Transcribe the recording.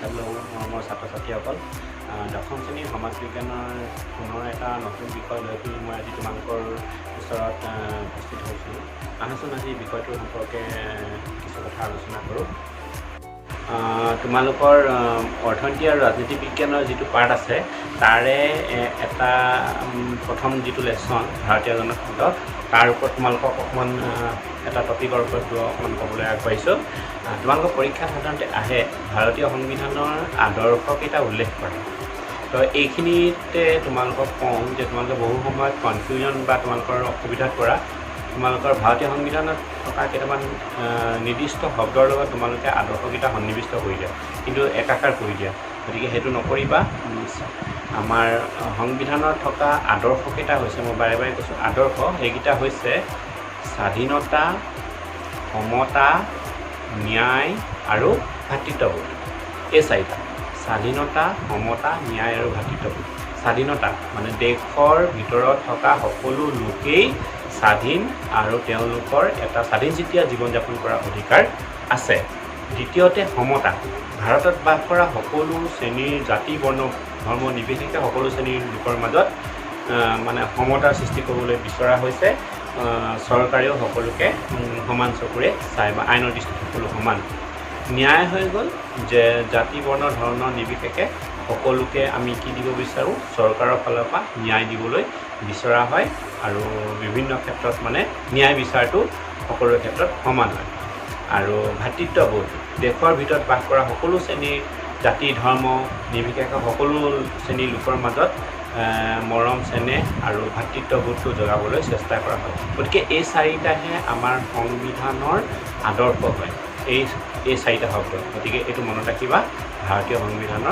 Hello' মোৰ ছাত্ৰ ছাত্ৰীসকল দশম শ্ৰেণীৰ সমাজ বিজ্ঞানৰ পুনৰ এটা নতুন বিষয় লৈ পেলাই মই আজি তোমালোকৰ ওচৰত উপস্থিত হৈছোঁ। আহাচোন আজি বিষয়টোৰ সম্পৰ্কে কিছু কথা আলোচনা কৰোঁ। তোমালোকৰ অৰ্থনীতি আৰু ৰাজনীতি বিজ্ঞানৰ যিটো পাৰ্ট আছে তাৰে এটা প্ৰথম যিটো লেচন ভাৰতীয় জনসংঘ তাৰ ওপৰত তোমালোকক অকণমান এটা টপিকৰ ওপৰত অকণমান ক'বলৈ আগবাঢ়িছোঁ। তোমালোকৰ পৰীক্ষাত সাধাৰণতে আহে ভাৰতীয় সংবিধানৰ আদৰ্শকেইটা উল্লেখ কৰে। তো এইখিনিতে তোমালোকক কওঁ যে তোমালোকে বহু সময়ত কনফিউজন বা তোমালোকৰ অসুবিধাত পৰা তোমালোকৰ ভাৰতীয় সংবিধানত থকা কেইটামান নিৰ্দিষ্ট শব্দৰ লগত তোমালোকে আদৰ্শকেইটা সন্নিৱিষ্ট কৰি দিয়া, কিন্তু একাকাৰ কৰি দিয়া। গতিকে সেইটো নকৰিবা। আমাৰ সংবিধানত থকা আদৰ্শকেইটা হৈছে, মই বাৰে বাৰে কৈছোঁ আদৰ্শ, সেইকেইটা হৈছে স্বাধীনতা, সমতা, ন্যায় আৰু ভাতৃত্ববোধ। এই চাৰিটা: স্বাধীনতা, সমতা, ন্যায় আৰু ভাতৃত্ববোধ। স্বাধীনতা মানে দেশৰ ভিতৰত থকা সকলো লোকেই স্বাধীন আৰু তেওঁলোকৰ এটা স্বাধীনচিতীয়া জীৱন যাপন কৰাৰ অধিকাৰ আছে। দ্বিতীয়তে সমতা, ভাৰতত বাস কৰা সকলো শ্ৰেণীৰ জাতি বৰ্ণ ধৰ্ম নিৰ্বিশেষে সকলো শ্ৰেণীৰ লোকৰ মাজত মানে সমতাৰ সৃষ্টি কৰিবলৈ বিচৰা হৈছে। চৰকাৰেও সকলোকে সমান চকুৰে চায় বা আইনৰ দৃষ্টিত সকলো সমান। ন্যায় হৈ গ'ল যে জাতি বৰ্ণ ধৰ্ম নিৰ্বিশেষে সকলোকে আমি কি দিব বিচাৰোঁ, চৰকাৰৰ ফালৰ পৰা ন্যায় দিবলৈ বিচৰা হয় আৰু বিভিন্ন ক্ষেত্ৰত মানে ন্যায় বিচাৰটো সকলোৰে ক্ষেত্ৰত সমান হয়। আৰু ভাতৃত্ববোধ, দেশৰ ভিতৰত বাস কৰা সকলো শ্ৰেণীৰ জাতি ধৰ্ম নিৰ্বিশেষে সকলো শ্ৰেণীৰ লোকৰ মাজত মৰম চেনেহ আৰু ভাতৃত্ববোধটো জগাবলৈ চেষ্টা কৰা হয়। গতিকে এই চাৰিটাহে আমাৰ সংবিধানৰ আদৰ্শ হয়, এই চাৰিটা শব্দ। গতিকে এইটো মনত ৰাখিবা, ভাৰতীয় সংবিধানৰ